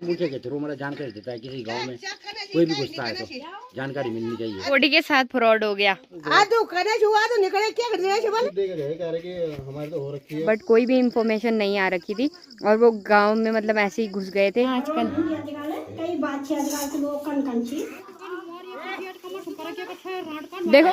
मुझे के थ्रू मतलब जानकारी देता है, किसी गांव में कोई भी घुसता है तो जानकारी मिलनी चाहिए। बॉडी के साथ फ्रॉड हो गया। बट कोई भी इंफॉर्मेशन नहीं आ रखी थी और वो गांव में मतलब ऐसे ही घुस गए थे। आजकल देखो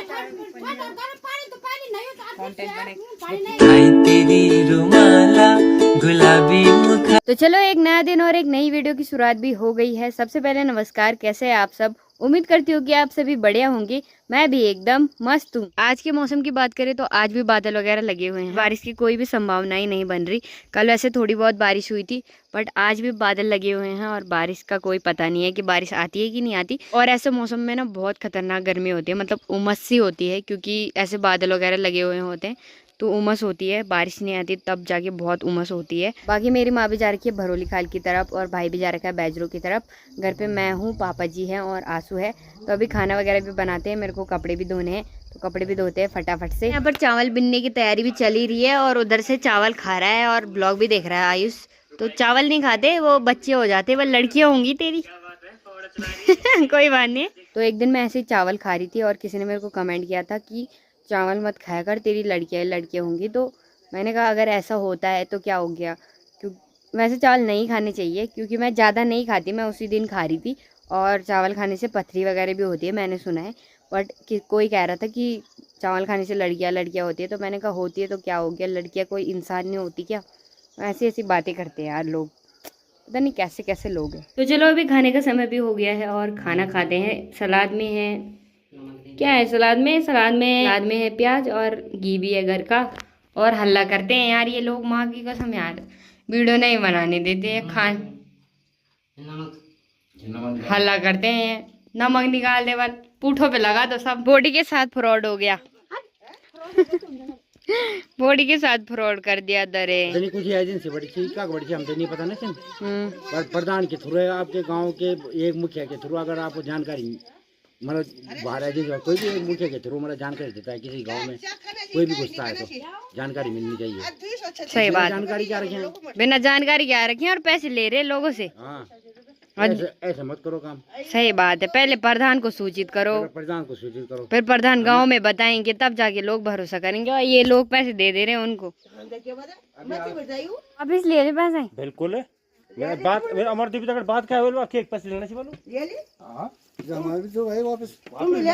तो चलो एक नया दिन और एक नई वीडियो की शुरुआत भी हो गई है। सबसे पहले नमस्कार, कैसे हैं आप सब। उम्मीद करती हूँ कि आप सभी बढ़िया होंगे। मैं भी एकदम मस्त हूँ। आज के मौसम की बात करें तो आज भी बादल वगैरह लगे हुए हैं, बारिश की कोई भी संभावना ही नहीं बन रही। कल वैसे थोड़ी बहुत बारिश हुई थी बट आज भी बादल लगे हुए हैं और बारिश का कोई पता नहीं है कि बारिश आती है कि नहीं आती। और ऐसे मौसम में ना बहुत खतरनाक गर्मी होती है, मतलब उमस सी होती है, क्योंकि ऐसे बादल वगैरह लगे हुए होते हैं तो उमस होती है। बारिश नहीं आती तब जाके बहुत उमस होती है। बाकी मेरी माँ भी जा रखी है भरोली खाल की तरफ और भाई भी जा रखा है बैजरों की तरफ। घर पे मैं हूँ, पापा जी हैं और आंसू है। तो अभी खाना वगैरह भी बनाते हैं, मेरे को कपड़े भी धोने हैं तो कपड़े भी धोते हैं फटाफट से। यहाँ पर चावल बिनने की तैयारी भी चल ही रही है और उधर से चावल खा रहा है और ब्लॉग भी देख रहा है आयुष। तो चावल नहीं खाते वो बच्चे हो जाते, वो लड़कियाँ होंगी तेरी। कोई बात नहीं। तो एक दिन मैं ऐसे ही चावल खा रही थी और किसी ने मेरे को कमेंट किया था कि चावल मत खाया कर, तेरी लड़कियाँ होंगी। तो मैंने कहा अगर ऐसा होता है तो क्या हो गया, क्यों वैसे चावल नहीं खाने चाहिए क्योंकि मैं ज़्यादा नहीं खाती, मैं उसी दिन खा रही थी। और चावल खाने से पथरी वगैरह भी होती है मैंने सुना है। बट कोई कह रहा था कि चावल खाने से लड़कियाँ होती है, तो मैंने कहा होती है तो क्या हो गया, लड़कियाँ कोई इंसान नहीं होती क्या। ऐसी ऐसी बातें करते हैं यार लोग, पता नहीं कैसे कैसे लोग हैं। तो चलो अभी खाने का समय भी हो गया है और खाना खाते हैं। सलाद में है क्या है, सलाद में है प्याज और घी भी है घर का। और हल्ला करते हैं यार ये लोग, माँ की कसम यार वीडियो नहीं बनाने देते हैं। हल्ला करते हैं, नमक निकाल दे, बस पूठों पे लगा दो सब। बॉडी के साथ फ्रॉड हो गया। बॉडी के साथ फ्रॉड कर दिया दरे। कुछ एजेंसी बड़ी चीज का बड़ी हम तो नहीं पता ना सिम। पर प्रधान के थ्रू आपके गांव के एक मुखिया के थ्रू अगर आपको जानकारी मतलब बाहर एजेंसी कोई भी मुखिया के थ्रू मतलब जानकारी देता है, किसी गांव में कोई भी घुसता है तो जानकारी मिलनी चाहिए। सही बात। जानकारी क्या रखे, बिना जानकारी क्या रखे और पैसे ले रहे लोगों से। हाँ ऐसे मत करो काम। सही बात है, पहले प्रधान को सूचित करो, फिर प्रधान गांव में बताएंगे तब जाके लोग भरोसा करेंगे। और ये लोग पैसे दे रहे हैं उनको, अब इसलिए ले पैसे। बिल्कुल मेरा अमरदीप अगर बात क्या है केक पैसे लेना चाहिए हां हमारे भी जो है वापस तुम ले आ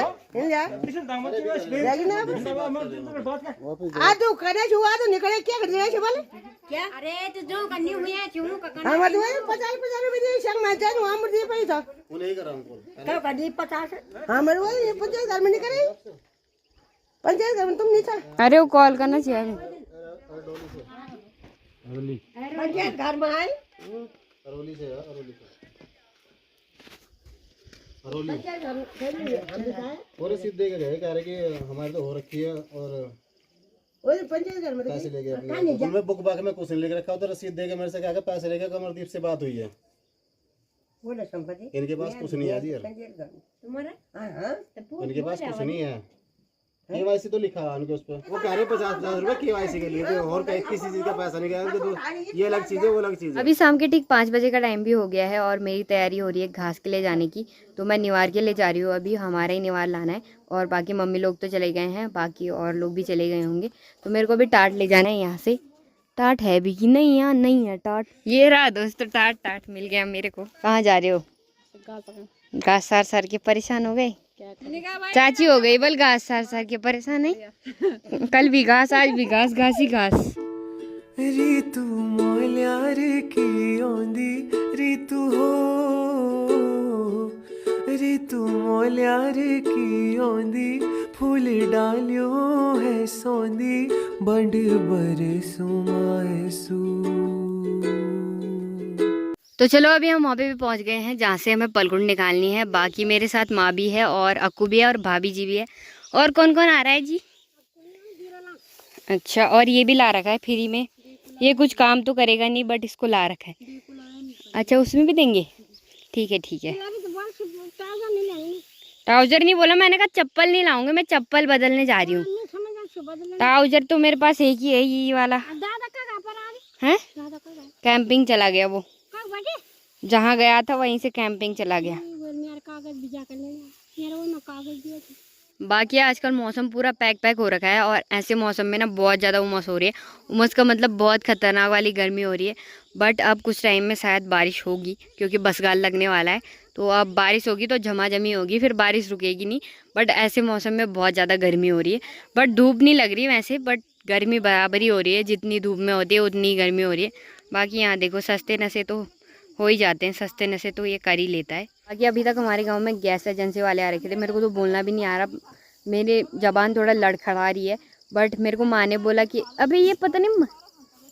तो करे जो आ तो निकले क्या कर रहे बोले क्या। अरे तो जो करनी हुई है क्यों का करना हम तो 50 रुपए संग में जानो हम दे पैसा उन्हें करा हमको क्या कर दी 50 हमारे वो 50,000 में नहीं करे 50,000 में तुम नहीं था। अरे वो कॉल करना चाहिए अरे घर में आए अरोली से और सीधे दे के गए, कह रहे कि हमारे तो हो रखी है और 50,000 में पैसे ले गए अपने मैं बुक बाग में कुछ नहीं लेके रखा, तो रसीद दे के मेरे से कहा पैसे लेके कमरदीप से बात हुई है, बोले संपत्ति इनके पास कुछ नहीं है जी तुम्हारा। हां इनके पास कुछ नहीं है। केवाईसी तो लिखा है उनके उस पर, वो कह रहे 50,000 रुपए केवाईसी के लिए, तो और किसी चीज का पैसा नहीं गया उनके, तो ये अलग चीज है वो अलग चीज है। अभी शाम के ठीक 5 बजे का टाइम भी हो गया है और मेरी तैयारी हो रही है घास के लिए जाने की। तो मैं निवार के लिए जा रही हूँ, अभी हमारा ही निवार लाना है और बाकी मम्मी लोग तो चले गए हैं, बाकी और लोग भी चले गए होंगे। तो मेरे को भी टाट ले जाना है यहाँ से। टाट है भी कि नहीं, यहाँ नहीं है टाट। ये रहा दोस्तों टाट मिल गया मेरे को। कहाँ जा रहे हो? घास सार के परेशान हो गए, चाची हो गई बल घास सार के परेशान है। कल भी घास आज भी घास ही घास। रीतू मोल्यार की ओंदी रीतू हो, रीतू मोल्यार की ओंदी फूल डालियो है सौंदी बंड बरसू मायसू। तो चलो अभी हम वहाँ पे भी पहुँच गए हैं जहाँ से हमें पलकुंड निकालनी है। बाकी मेरे साथ माँ भी है और अक्कू भी है और भाभी जी भी है। और कौन कौन आ रहा है जी? अच्छा, और ये भी ला रखा है फ्री में। ये कुछ काम तो करेगा नहीं बट इसको ला रखा है। अच्छा उसमें भी देंगे, ठीक है। ट्राउजर नहीं बोला मैंने, कहा चप्पल नहीं लाऊंगी, मैं चप्पल बदलने जा रही हूँ। ट्राउजर तो मेरे पास एक ही है, ये वाला है। कैंपिंग चला गया वो। जहाँ गया था वहीं से कैंपिंग चला गया। बाकी आजकल मौसम पूरा पैक हो रखा है और ऐसे मौसम में ना बहुत ज़्यादा उमस हो रही है। उमस का मतलब बहुत ख़तरनाक वाली गर्मी हो रही है। बट अब कुछ टाइम में शायद बारिश होगी क्योंकि बसगाल लगने वाला है। तो अब बारिश होगी तो झमाझमी होगी, फिर बारिश रुकेगी नहीं। बट ऐसे मौसम में बहुत ज़्यादा गर्मी हो रही है। बट धूप नहीं लग रही वैसे, बट गर्मी बराबरी हो रही है। जितनी धूप में होती है उतनी गर्मी हो रही है। बाकी यहाँ देखो सस्ते नशे तो हो ही जाते हैं, सस्ते नशे तो ये कर ही लेता है। बाकी अभी तक हमारे गांव में गैस एजेंसी वाले आ रखे थे। मेरे को तो बोलना भी नहीं आ रहा, मेरे ज़बान थोड़ा लड़खड़ा रही है। बट मेरे को माँ ने बोला कि अबे ये पता नहीं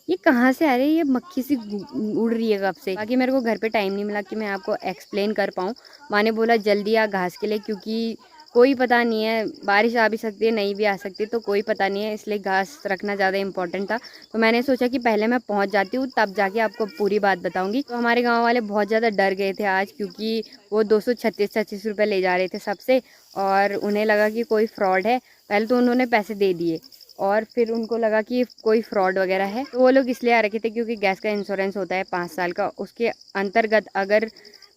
ये कहाँ से आ रही है, ये मक्खी सी उड़ रही है कब से। बाकी मेरे को घर पे टाइम नहीं मिला कि मैं आपको एक्सप्लेन कर पाऊँ। माँ ने बोला जल्दी आ घास के लिए, क्योंकि कोई पता नहीं है, बारिश आ भी सकती है नहीं भी आ सकती, तो कोई पता नहीं है, इसलिए घास रखना ज़्यादा इंपॉर्टेंट था। तो मैंने सोचा कि पहले मैं पहुंच जाती हूँ तब जाके आपको पूरी बात बताऊंगी। तो हमारे गांव वाले बहुत ज़्यादा डर गए थे आज, क्योंकि वो 236 रुपये ले जा रहे थे सबसे और उन्हें लगा कि कोई फ्रॉड है। पहले तो उन्होंने पैसे दे दिए और फिर उनको लगा कि कोई फ्रॉड वगैरह है। तो वो लोग इसलिए आ रखे थे क्योंकि गैस का इंश्योरेंस होता है 5 साल का। उसके अंतर्गत अगर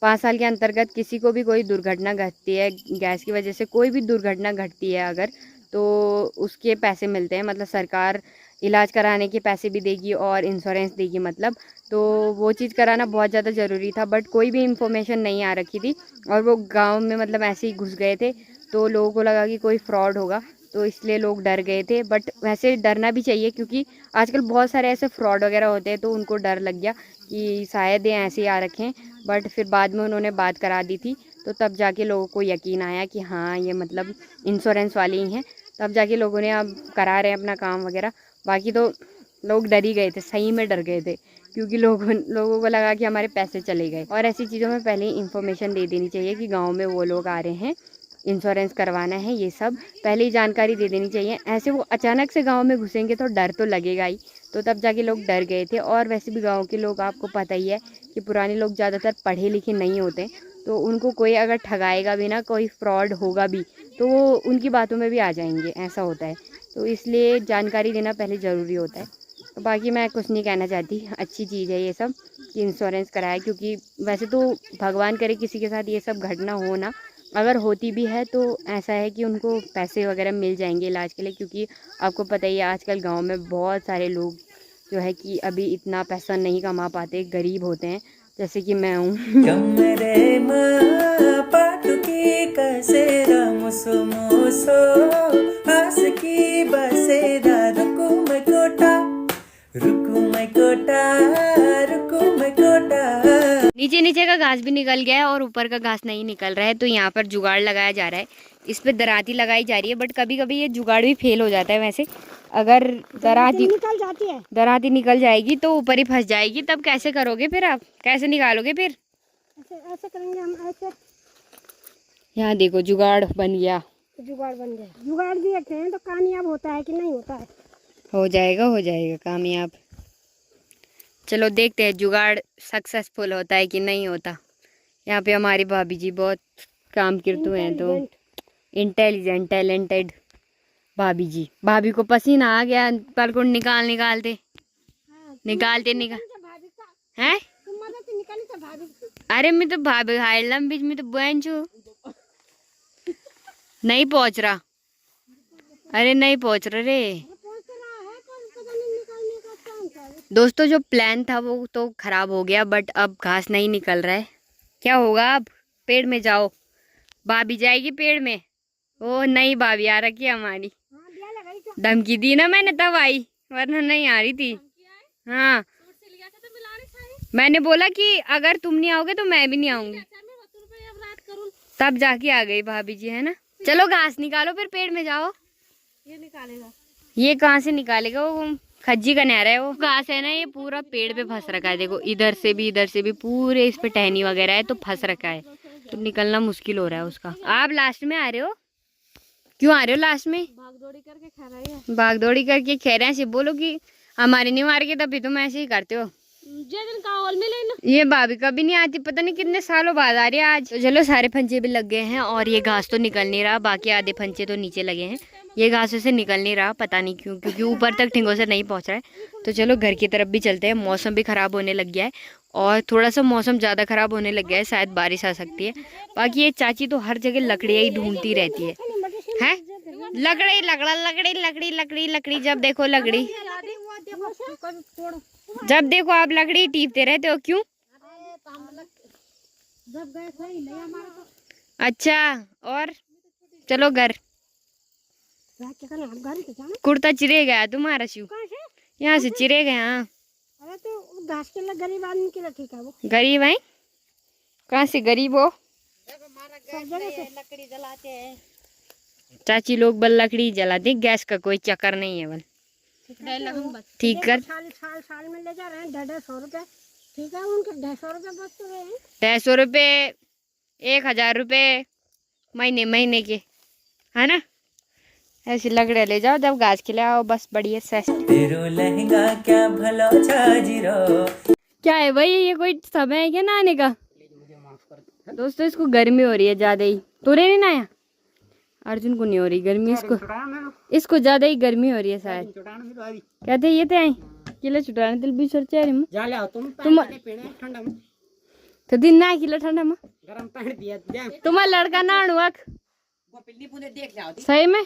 5 साल के अंतर्गत किसी को भी कोई दुर्घटना घटती है, गैस की वजह से कोई भी दुर्घटना घटती है अगर, तो उसके पैसे मिलते हैं। मतलब सरकार इलाज कराने के पैसे भी देगी और इंश्योरेंस देगी मतलब। तो वो चीज़ कराना बहुत ज़्यादा ज़रूरी था। बट कोई भी इंफॉर्मेशन नहीं आ रखी थी और वो गांव में मतलब ऐसे ही घुस गए थे। तो लोगों को लगा कि कोई फ्रॉड होगा, तो इसलिए लोग डर गए थे। बट वैसे डरना भी चाहिए क्योंकि आजकल बहुत सारे ऐसे फ्रॉड वगैरह होते हैं। तो उनको डर लग गया कि शायद ये ऐसे ही आ रखें। बट फिर बाद में उन्होंने बात करा दी थी, तो तब जाके लोगों को यकीन आया कि हाँ ये मतलब इंश्योरेंस वाले ही हैं। तब जाके लोगों ने अब करा रहे हैं अपना काम वगैरह। बाकी तो लोग डर ही गए थे, सही में डर गए थे, क्योंकि लोगों को लगा कि हमारे पैसे चले गए। और ऐसी चीज़ों में पहले ही इंफॉर्मेशन दे देनी चाहिए कि गाँव में वो लोग आ रहे हैं, इंश्योरेंस करवाना है, ये सब पहले ही जानकारी दे देनी चाहिए। ऐसे वो अचानक से गांव में घुसेंगे तो डर तो लगेगा ही। तो तब जाके लोग डर गए थे। और वैसे भी गांव के लोग, आपको पता ही है कि पुराने लोग ज़्यादातर पढ़े लिखे नहीं होते, तो उनको कोई अगर ठगाएगा भी ना, कोई फ्रॉड होगा भी, तो वो उनकी बातों में भी आ जाएंगे, ऐसा होता है। तो इसलिए जानकारी देना पहले ज़रूरी होता है। तो बाकी मैं कुछ नहीं कहना चाहती, अच्छी चीज़ है ये सब कि इंश्योरेंस कराए, क्योंकि वैसे तो भगवान करे किसी के साथ ये सब घटना हो ना, अगर होती भी है तो ऐसा है कि उनको पैसे वगैरह मिल जाएंगे इलाज के लिए। क्योंकि आपको पता ही है आजकल गांव में बहुत सारे लोग जो है कि अभी इतना पैसा नहीं कमा पाते, गरीब होते हैं, जैसे कि मैं हूँ। नीचे नीचे का घास भी निकल गया है और ऊपर का घास नहीं निकल रहा है। तो यहाँ पर जुगाड़ लगाया जा रहा है, इस पे दराती लगाई जा रही है। बट कभी कभी ये जुगाड़ भी फेल हो जाता है। वैसे अगर दराती निकल जाएगी तो ऊपर ही फंस जाएगी, तब कैसे करोगे फिर? आप कैसे निकालोगे फिर? ऐसे करेंगे हम, ऐसे। यहाँ देखो जुगाड़ बन गया। जुगाड़ दिए थे तो कामयाब होता है कि नहीं होता है? हो जाएगा कामयाब। चलो देखते हैं जुगाड़ सक्सेसफुल होता है कि नहीं होता। यहाँ पे हमारी भाभी जी बहुत काम करते हैं, तो इंटेलिजेंट टैलेंटेड भाभी जी। भाभी को पसीना आ गया पर को निकालते हैं। अरे मैं तो भाभी हाइलम बीच में तो बहन छू नहीं पहुंच रहा। अरे नहीं पहुंच रहा रे दोस्तों। जो प्लान था वो तो खराब हो गया, बट अब घास नहीं निकल रहा है। क्या होगा अब? पेड़ में जाओ, भाभी जाएगी पेड़ में। ओ नहीं, भाभी आ रखी है हमारी। धमकी दी ना मैंने तब आई, वरना नहीं आ रही थी। हाँ मैंने बोला कि अगर तुम नहीं आओगे तो मैं भी नहीं आऊंगी, तब जाके आ गई भाभी जी, है ना। चलो घास निकालो फिर, पेड़ में जाओ। ये निकालेगा? ये कहाँ से निकालेगा? वो खज्जी का नहरा है वो। घास है ना, ये पूरा पेड़ पे फंस रखा है। देखो इधर से भी पूरे इस पे टहनी वगैरह है, तो फंस रखा है, तो निकलना मुश्किल हो रहा है उसका। आप लास्ट में आ रहे हो? क्यों आ रहे हो लास्ट में? भागदौड़ी करके खा रही है। भागदौड़ी करके कह रहे हैं, बोलो कि हमारे नहीं मार के, तभी तुम ऐसे ही करते हो। ये भाभी कभी नहीं आती, पता नहीं कितने सालों बाद आ रही है आज। तो चलो सारे फंचे भी लग गए हैं और ये घास तो निकल नहीं रहा, बाकी आधे फंचे तो नीचे लगे हैं। ये घास से निकल नहीं रहा, पता नहीं क्यों, क्योंकि ऊपर तक ठिंगों से नहीं पहुंच रहा है। तो चलो घर की तरफ भी चलते हैं, मौसम भी ख़राब होने लग गया है और थोड़ा सा मौसम ज़्यादा ख़राब होने लग गया है, शायद बारिश आ सकती है। बाकी ये चाची तो हर जगह लकड़ियाँ ही ढूंढती रहती है। हैं? लकड़ी लकड़ा लकड़ी लकड़ी लकड़ी लकड़ी, जब देखो लकड़ी, जब देखो आप लकड़ी टीपते रहते हो, क्यों? अच्छा, और चलो घर। कुर्ता चिरे गया तुम्हारा शिव, यहाँ से चिरे गया। अरे तो घास के लिए गरीब आदमी के लिए ठीक है वो। गरीब है? कहाँ से गरीब हो? लकड़ी जलाते हैं चाची लोग बल लकड़ी जलाते, गैस का कोई चक्कर नहीं है बल। ठीक कर। साल में ले जा रहे हैं 150 रुपए, ठीक है उनके 150 रुपए बच रहे हैं। 150 रुपए, 1000 रुपए महीने के, है ना? ऐसी लकड़ियाँ ले जाओ, जब गाछ खिलाओ बस बढ़िया से। तेरो लहंगा क्या भलो छाजिरो। क्या है भाई, ये कोई समय है क्या नहाने का? दोस्तों इसको गर्मी हो रही है ज्यादा ही। तोरे नहीं नहाया? अर्जुन को नहीं हो रही गर्मी, इसको ज्यादा ही गर्मी हो रही है शायद। कहते ये थे किले छुटाने दिल भी सोच तुम तो दिन ना किलो ठंडा में तुम्हारा लड़का ना अणुक सही में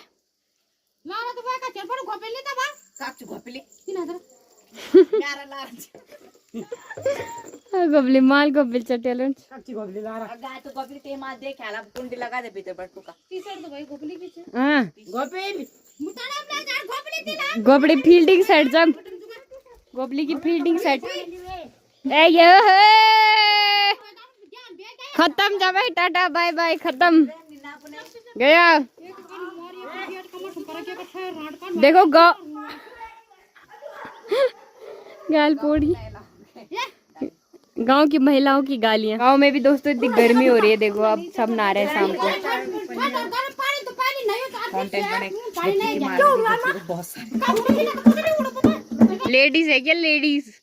गोबली माल गोबली चटेल गोबड़ी फील्डिंग सेट, जब गोबली की फील्डिंग सेट खत्म, जब टाटा बाय बाय खत्म गया। देखो गाल पोड़ी गांव की महिलाओं की गालियां। गांव में भी दोस्तों इतनी गर्मी हो रही है, देखो अब सब नहा रहे हैं शाम को। लेडीज है क्या? लेडीज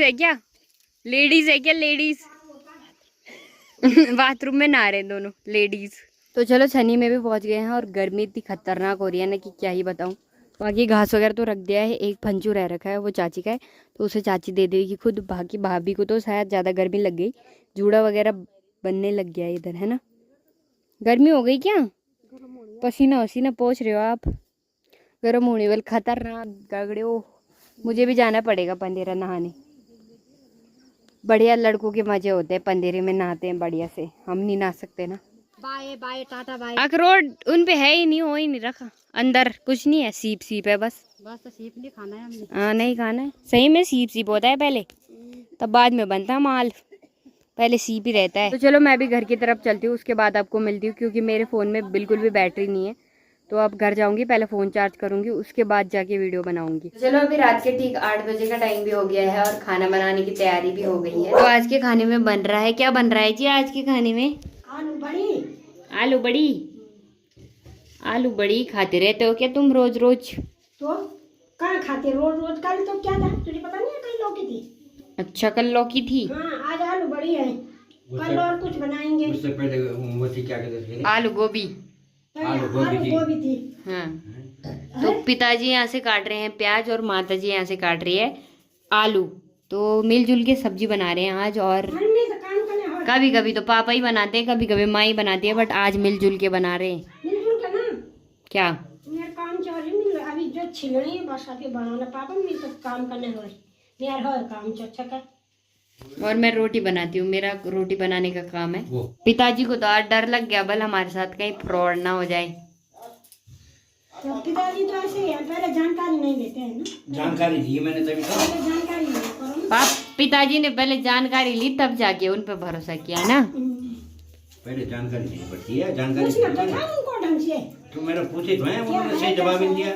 है क्या? लेडीज है क्या? लेडीज बाथरूम में नहा रहे हैं दोनों लेडीज। तो चलो छनी में भी पहुंच गए हैं और गर्मी इतनी खतरनाक हो रही है ना कि क्या ही बताऊं। बाकी घास वगैरह तो रख दिया है, एक फंचू रह रखा है वो चाची का है, तो उसे चाची दे देगी खुद। बाकी भाभी को तो शायद ज़्यादा गर्मी लग गई, जूड़ा वगैरह बनने लग गया इधर, है ना? गर्मी हो गई क्या? पसीना वसीना पोंछ रहे हो आप? गर्म होने वाले खतरनाक गगड़े हो। मुझे भी जाना पड़ेगा पंदेरा नहाने। बढ़िया लड़कों के मजे होते हैं, पंदेरे में नहाते हैं बढ़िया से, हम नहीं नहा सकते ना। Bye bye tata bye. अखरोट उन पे है ही नहीं, हो ही नहीं रखा, अंदर कुछ नहीं है, सीप है बस। तो सीप नहीं खाना है हमने। हाँ नहीं खाना है, सही में सीप होता है पहले, तब बाद में बनता है माल, पहले सीप ही रहता है। तो चलो मैं भी घर की तरफ चलती हूँ, उसके बाद आपको मिलती हूँ, क्योंकि मेरे फ़ोन में बिल्कुल भी बैटरी नहीं है। तो अब घर जाऊंगी, पहले फ़ोन चार्ज करूंगी, उसके बाद जाके वीडियो बनाऊंगी। चलो अभी रात के ठीक 8 बजे का टाइम भी हो गया है और खाना बनाने की तैयारी भी हो गई है। तो आज के खाने में बन रहा है, क्या बन रहा है जी आज के खाने में? आलू बड़ी खाते रहते हो क्या तुम रोज रोज? तो कहाँ खाते रोज कल तो क्या था तुझे पता नहीं है? कल लौकी थी। अच्छा कल लौकी थी। हाँ आज आलू बड़ी है, कल और कुछ बनाएंगे। उससे पहले वो थी क्या कहते थे? आलू गोभी थी। हाँ तो पिताजी यहाँ से काट रहे हैं प्याज और माताजी यहाँ से काट रही है आलू। तो मिलजुल के सब्जी बना रहे हैं आज। और कभी कभी तो पापा ही बनाते हैं, कभी कभी माँ ही बनाती है, बट आज मिलजुल के बना रहे हैं। मिलजुल के ना क्या मेरा काम चल रही अभी जो छिलनी है बस अभी बनाना पापा मेरे तो काम करने हो मेरा हर काम अच्छा का। और मैं रोटी बनाती हूँ, मेरा रोटी बनाने का काम है। पिताजी को तो आज डर लग गया बल हमारे साथ कहीं फ्रॉड ना हो जाए। तो पिताजी तो ऐसे ही पहले जानकारी नहीं देते हैं ना। जानकारी दी मैंने तभी तो। जानकारी पिताजी ने पहले जानकारी ली तब जाके उन पे भरोसा किया ना। पहले जानकारी नहीं पड़ती है, जानकारी उनको ढंग से तो मेरा पूछे तो है, उन्होंने सही जवाब नहीं दिया।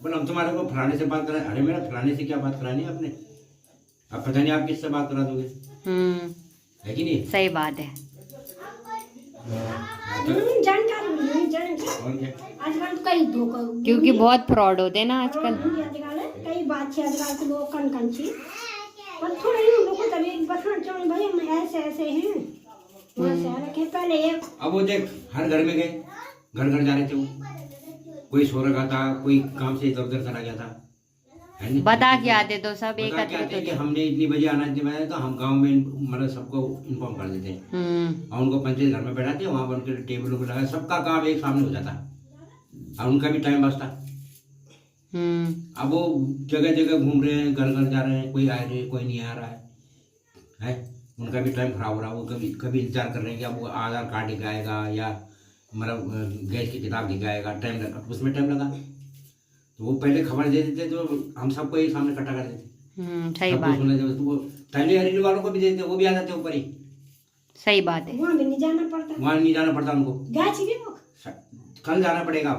बोला हम तुम्हारे को फलाने से बात करें। अरे मेरा फलाने से क्या बात करानी है आपने? अब पता नहीं आप किससे बात करा दोगे, है कि नहीं? सही बात है। जानकारी आजकल तो कई धोखा, क्योंकि बहुत फ्रॉड होते हैं ना आजकल। कई बात आजकल लोग कन छी पर थोड़े लोग तभी बसना चाहिए भाई हम ऐसे हैं वैसे पहले एक। अब वो देख हर घर में गए, घर जा रहे थे वो, कोई सो रखा था, कोई काम से इधर उधर चला गया था, है नहीं? बता के आते तो सब बता के एकत्रित आते हैं कि होते। हमने इतनी बजे आना है, तो हम गांव में मतलब सबको इन्फॉर्म कर देते हैं और उनको पंचायत घर में बैठाते हैं, वहाँ पर उनके टेबल पर लगा सबका काम एक सामने हो जाता और उनका भी टाइम बचता। अब वो जगह जगह घूम रहे हैं, घर घर जा रहे हैं, कोई आ रहे कोई नहीं आ रहा है, उनका भी टाइम खराब हो रहा है। वो कभी कभी इंतजार कर रहे हैं कि अब वो आधार कार्ड दिखाएगा या मतलब गैस की किताब दिखाएगा, टाइम लगा, उसमें टाइम लगा। तो वो पहले खबर दे देते तो हम सबको एक सामने इकट्ठा कर देते। सही सबको बात, सुनना चाहिए, तो वो पहले हरियाणा वालों को भी देते, वो भी आ जाते ऊपर ही, सही बात है। वहाँ भी नहीं जाना पड़ता, वहाँ नहीं जाना पड़ता उनको, गाची भी वो। कल जाना पड़ेगा।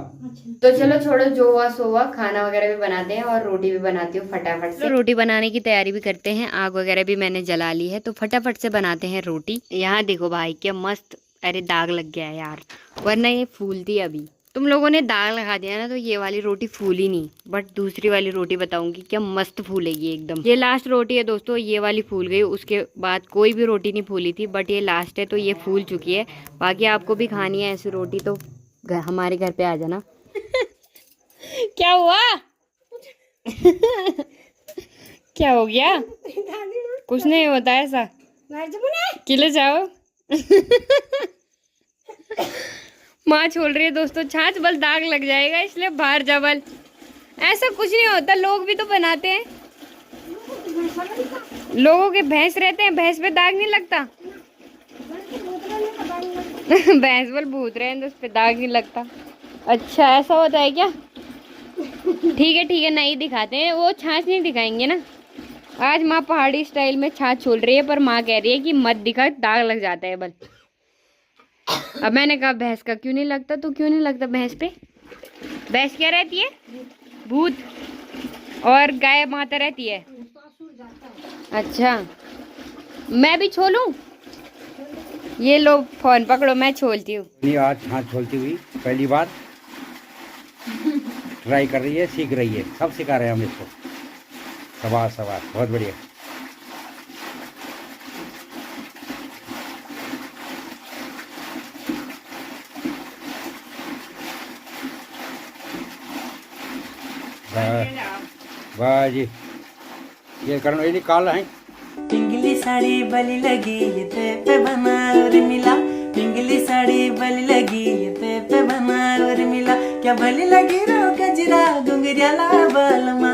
तो चलो छोड़ो, जो हुआ सो हुआ। खाना वगैरह भी बनाते हैं और रोटी भी बनाती हूँ फटाफट से। तो रोटी बनाने की तैयारी भी करते हैं, आग वगैरह भी मैंने जला ली है, तो फटाफट से बनाते हैं रोटी। यहाँ देखो भाई क्या मस्त, अरे दाग लग गया है यार, वरना ये फूलती अभी। तुम लोगों ने दाग लगा दिया ना तो ये वाली रोटी फूली नहीं, बट दूसरी वाली रोटी बताऊंगी क्या मस्त फूलेगी एकदम। ये लास्ट रोटी है दोस्तों, ये वाली फूल गई, उसके बाद कोई भी रोटी नहीं फूली थी, बट ये लास्ट है तो ये फूल चुकी है। बाकी आपको भी खानी है ऐसी रोटी तो हमारे घर पे आ जाना। क्या हुआ? क्या हो गया? कुछ नहीं होता ऐसा, किले जाओ। माँ छोड़ रही है दोस्तों, छाछ बल दाग लग जाएगा इसलिए बाहर जबल। ऐसा कुछ नहीं होता, लोग भी तो बनाते हैं, लोगों के भैंस रहते हैं, भैंस पे दाग नहीं लगता। भैंस बल भूत रहे हैं तो उस पे दाग नहीं लगता। अच्छा ऐसा होता है क्या? ठीक है नहीं दिखाते हैं, वो छाछ नहीं दिखाएंगे ना। आज माँ पहाड़ी स्टाइल में छाछ छोड़ रही है, पर माँ कह रही है कि मत दिखा, दाग लग जाता है बल। अब मैंने कहा भैंस का क्यों नहीं लगता, तो क्यों नहीं लगता भैंस पे? भैंस क्या रहती है? भूत। और गाय माता रहती है। अच्छा मैं भी छोलूं? ये लो फोन पकड़ो, मैं छोलती हूँ। नहीं, आज छाछ छोलती हुई पहली बार ट्राई कर रही है, सीख रही है, सब सिखा रहे हैं हम इसको। सवार बहुत बढ़िया। वाह जी, ये करण ये निकाल रहे हैं। पिंगली साड़ी बली लगी ये पे बना और मिला, पिंगली साड़ी बली लगी ये पे बना और मिला, क्या भली लगी रो गजरा घुंघरिया ला बालमा।